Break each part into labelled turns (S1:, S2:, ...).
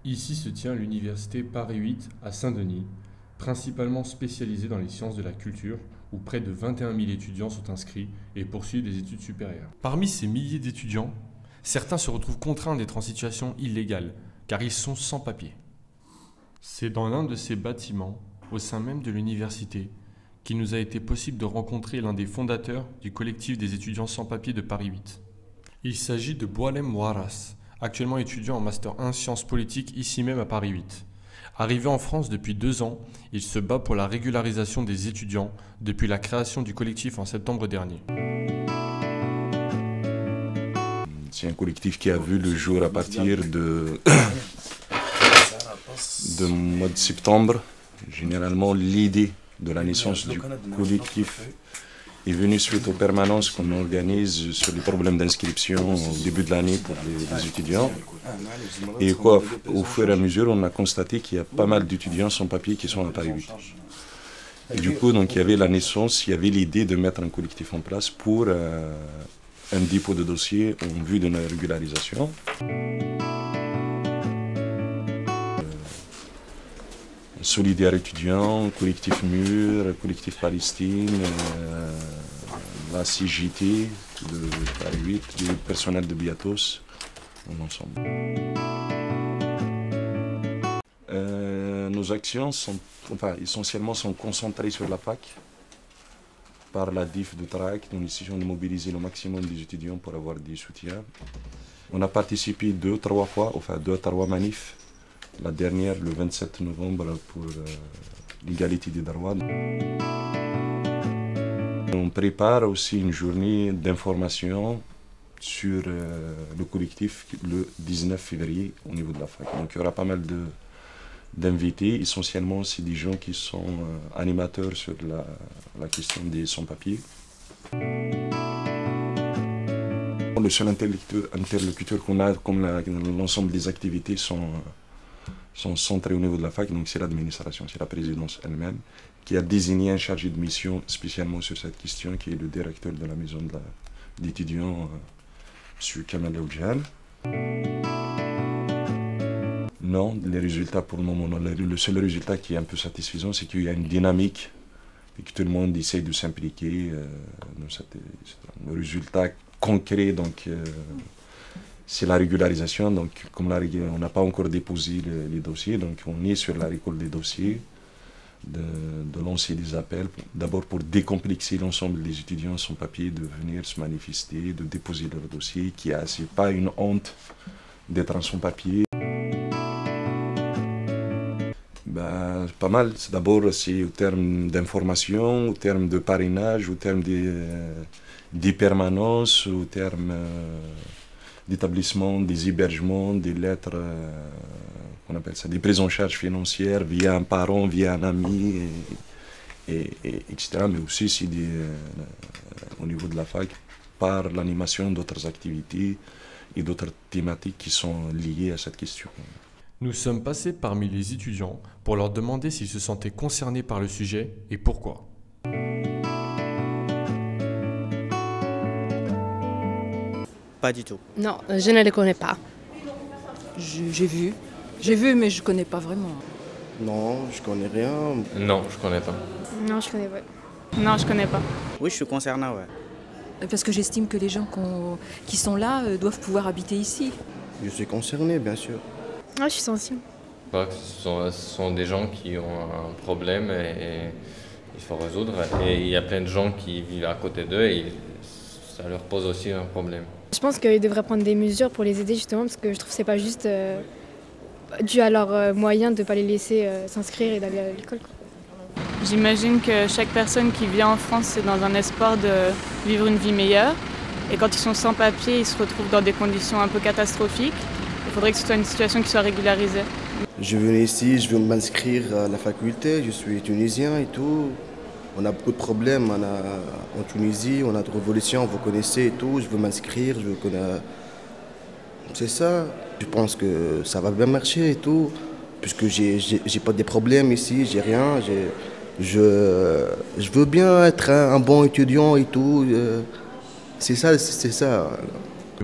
S1: Ici se tient l'université Paris 8 à Saint-Denis, principalement spécialisée dans les sciences de la culture, où près de 21 000 étudiants sont inscrits et poursuivent des études supérieures. Parmi ces milliers d'étudiants, certains se retrouvent contraints d'être en situation illégale, car ils sont sans papier. C'est dans l'un de ces bâtiments, au sein même de l'université, qu'il nous a été possible de rencontrer l'un des fondateurs du collectif des étudiants sans papier de Paris 8. Il s'agit de Boualem Ouaras, actuellement étudiant en Master 1 Sciences Politiques ici même à Paris 8. Arrivé en France depuis 2 ans, il se bat pour la régularisation des étudiants depuis la création du collectif en septembre dernier.
S2: C'est un collectif qui a vu le jour à partir de mois de septembre. Généralement, l'idée de la naissance du collectif est venue suite aux permanences qu'on organise sur les problèmes d'inscription au début de l'année pour les étudiants. Et au fur et à mesure, on a constaté qu'il y a pas mal d'étudiants sans papier qui sont à Paris 8. Et du coup, donc, il y avait la naissance, il y avait l'idée de mettre un collectif en place pour un dépôt de dossier en vue d'une régularisation. Solidaire étudiant, collectif Mur, collectif Palestine, la CGT de Paris 8, le personnel de Biatos, en ensemble. Nos actions sont, essentiellement sont concentrées sur la fac, par la DIF de TRAC. Nous essayons de mobiliser le maximum des étudiants pour avoir des soutiens. On a participé 2-3 fois, 2-3 manifs. La dernière, le 27 novembre, pour l'égalité des droits. On prépare aussi une journée d'information sur le collectif le 19 février au niveau de la fac. Donc il y aura pas mal d'invités. Essentiellement, c'est des gens qui sont animateurs sur la question des sans-papiers. Le seul interlocuteur qu'on a, comme l'ensemble des activités sont centrées au niveau de la fac, donc c'est l'administration, c'est la présidence elle-même, qui a désigné un chargé de mission spécialement sur cette question, qui est le directeur de la maison d'étudiants, M. Kamal Oudjan. Non, les résultats pour le moment, le seul résultat qui est un peu satisfaisant, c'est qu'il y a une dynamique et que tout le monde essaie de s'impliquer. Le résultat concret, donc, c'est la régularisation. Donc, comme on n'a pas encore déposé les dossiers, donc on est sur la récolte des dossiers, de lancer des appels, d'abord pour décomplexer l'ensemble des étudiants sans papier, de venir se manifester, de déposer leur dossier, ce n'est pas une honte d'être sans papier. Pas mal. D'abord, c'est au terme d'information, au terme de parrainage, au terme des permanences, au terme d'établissement, des hébergements, des lettres, on appelle ça, des prises en charge financières via un parent, via un ami, etc. Mais aussi, c'est au niveau de la fac, par l'animation d'autres activités et d'autres thématiques qui sont liées à cette question.
S1: Nous sommes passés parmi les étudiants pour leur demander s'ils se sentaient concernés par le sujet et pourquoi.
S3: Pas du tout.
S4: Non, je ne les connais pas.
S5: J'ai vu, mais je ne connais pas vraiment.
S3: Non, je connais rien.
S6: Non, je connais pas.
S4: Non, je connais pas.
S7: Non, je connais pas.
S3: Oui, je suis concerné, ouais.
S5: Parce que j'estime que les gens qui sont là doivent pouvoir habiter ici.
S3: Je suis concerné, bien sûr.
S4: Ah, je suis sensible.
S6: Ce sont des gens qui ont un problème et il faut résoudre. Et il y a plein de gens qui vivent à côté d'eux et ça leur pose aussi un problème.
S4: Je pense qu'ils devraient prendre des mesures pour les aider justement parce que je trouve que c'est pas juste dû à leurs moyens de ne pas les laisser s'inscrire et d'aller à l'école.
S7: J'imagine que chaque personne qui vient en France, c'est dans un espoir de vivre une vie meilleure. Et quand ils sont sans papier, ils se retrouvent dans des conditions un peu catastrophiques. Il faudrait que ce soit une situation qui soit régularisée.
S3: Je venais ici, je veux m'inscrire à la faculté, je suis tunisien et tout. On a beaucoup de problèmes en Tunisie, on a de révolutions, vous connaissez et tout. Je veux m'inscrire, je veux connaître. C'est ça. Je pense que ça va bien marcher et tout. Puisque j'ai pas de problèmes ici, j'ai rien. Je veux bien être un bon étudiant et tout. C'est ça, c'est ça.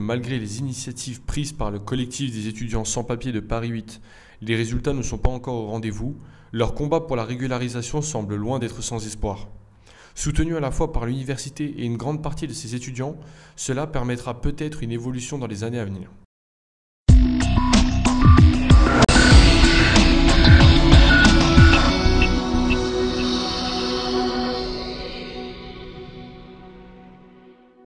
S1: Malgré les initiatives prises par le collectif des étudiants sans-papiers de Paris 8, les résultats ne sont pas encore au rendez-vous, leur combat pour la régularisation semble loin d'être sans espoir. Soutenu à la fois par l'université et une grande partie de ses étudiants, cela permettra peut-être une évolution dans les années à venir.